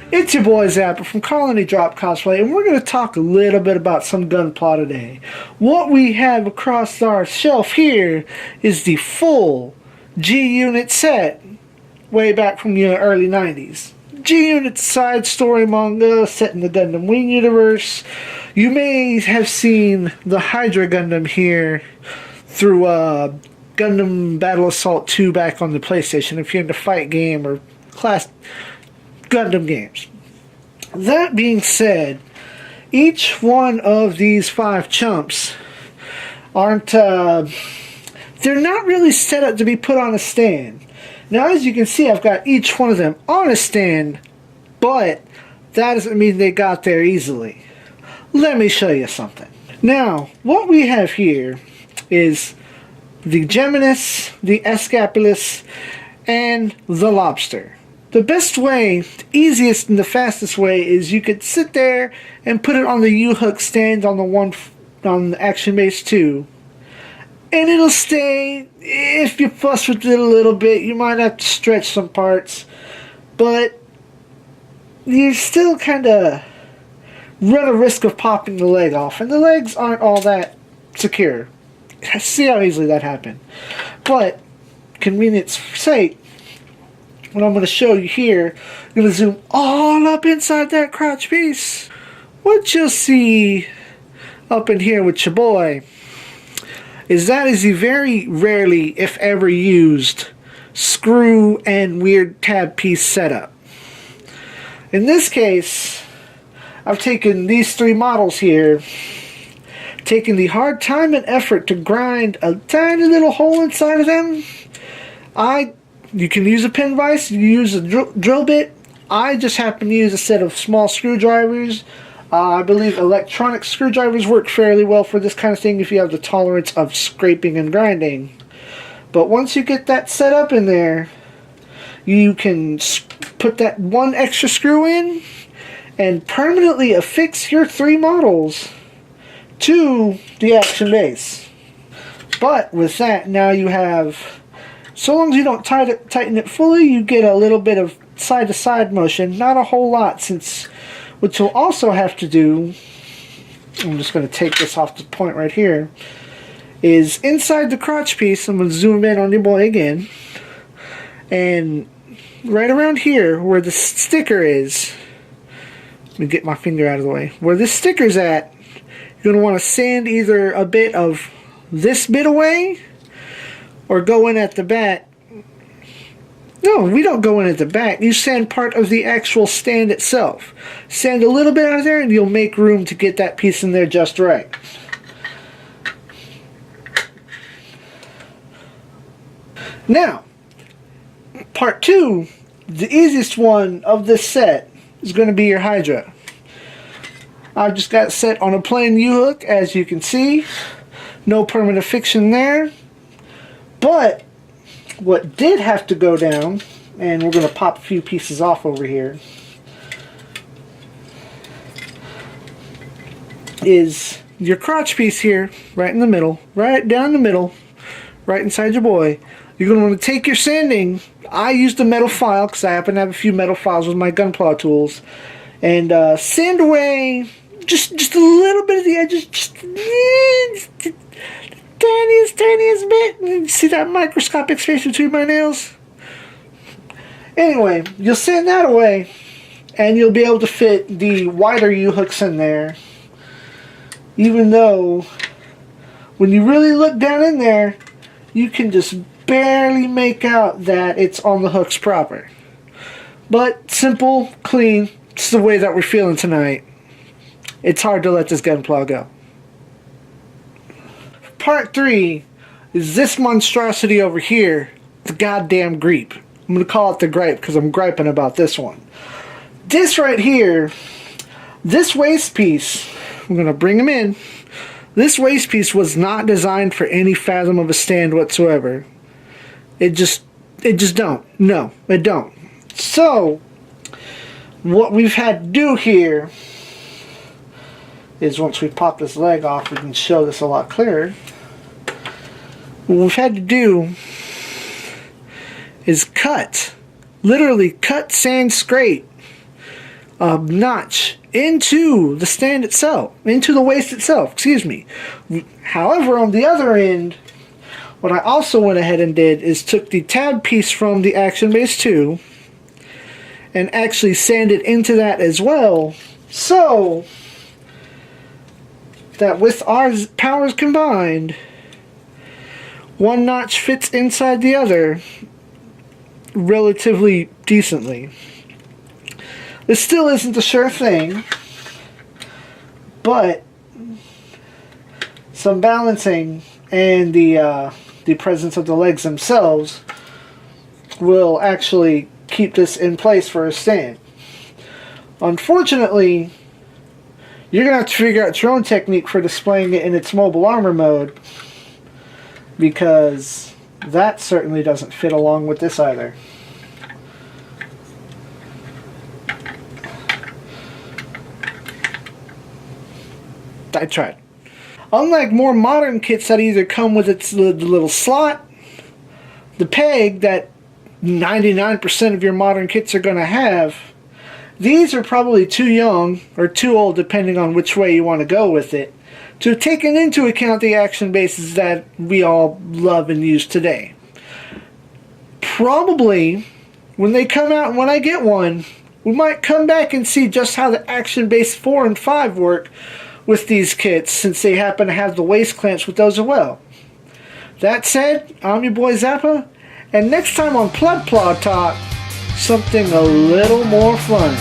It's your boy Zappa from Colony Drop Cosplay, and we're going to talk a little bit about some Gunpla today. What we have across our shelf here is the full G-Unit set, way back from the early 90s. G-Unit side story manga set in the Gundam Wing universe. You may have seen the Hydra Gundam here through Gundam Battle Assault 2 back on the PlayStation if you're into fight game or class Gundam games. That being said, each one of these 5 chumps aren't they're not really set up to be put on a stand. Now, as you can see, I've got each one of them on a stand, but that doesn't mean they got there easily. Let me show you something. Now, what we have here is the Geminis, the Escapulus, and the Lobster. The best way, the easiest and the fastest way is you could sit there and put it on the U-hook stand on the Action Base 2. And it'll stay. If you fuss with it a little bit, you might have to stretch some parts. But you still kind of run a risk of popping the leg off. And the legs aren't all that secure. See how easily that happened. But, convenience sake, what I'm going to show you here, I'm going to zoom all up inside that crotch piece. What you'll see up in here with your boy is that is the very rarely, if ever used, screw and weird tab piece setup. In this case, I've taken these 3 models here, taken the hard time and effort to grind a tiny little hole inside of them. You can use a pin vise, you use a drill bit. I just happen to use a set of small screwdrivers. I believe electronic screwdrivers work fairly well for this kind of thing if you have the tolerance of scraping and grinding. But once you get that set up in there, you can put that 1 extra screw in and permanently affix your 3 models to the action base. But with that, now you have, so long as you don't tighten it fully, you get a little bit of side-to-side motion. Not a whole lot, since what you'll also have to do, I'm just going to take this off the point right here, is inside the crotch piece, I'm going to zoom in on your boy again, and right around here where the sticker is, let me get my finger out of the way, where this sticker's at, you're going to want to sand either a bit of this bit away or go in at the back. No, we don't go in at the back. You sand part of the actual stand itself. Sand a little bit out of there and you'll make room to get that piece in there just right. Now, part 2, the easiest one of this set is going to be your Hydra. I've just got it set on a plain U-hook, as you can see. No permanent fiction there. But what did have to go down, and we're going to pop a few pieces off over here, is your crotch piece here, right in the middle, right down the middle, right inside your boy. You're going to want to take your sanding. I used a metal file because I happen to have a few metal files with my Gunpla tools, and sand away just a little bit of the edges, just the tiniest bit. See that microscopic space between my nails? Anyway, you'll sand that away, and you'll be able to fit the wider U-hooks in there. Even though, when you really look down in there, you can just barely make out that it's on the hooks proper. But simple, clean, it's the way that we're feeling tonight. It's hard to let this Gunpla go. Part 3 is this monstrosity over here, the goddamn Greep. I'm going to call it the Gripe because I'm griping about this one. This right here, this waist piece, I'm going to bring him in. This waist piece was not designed for any fathom of a stand whatsoever. It just don't. No, it don't. So, what we've had to do here is, once we pop this leg off, we can show this a lot clearer. What we've had to do is cut, literally cut, sand, scrape notch into the stand itself, into the waist itself, excuse me. However, on the other end, what I also went ahead and did is took the tab piece from the Action Base 2 and actually sanded into that as well, so that with our powers combined, one notch fits inside the other relatively decently. This still isn't a sure thing, but some balancing and the presence of the legs themselves will actually keep this in place for a stand. Unfortunately, you're going to have to figure out your own technique for displaying it in its mobile armor mode, because that certainly doesn't fit along with this either. I tried. Unlike more modern kits that either come with its the little slot, the peg that 99% of your modern kits are going to have, these are probably too young or too old, depending on which way you want to go with it, to have taken into account the action bases that we all love and use today. Probably, when they come out and when I get one, we might come back and see just how the action base 4 and 5 work with these kits, since they happen to have the waist clamps with those as well. That said, I'm your boy Zappa, and next time on PlebPla Talk, something a little more fun.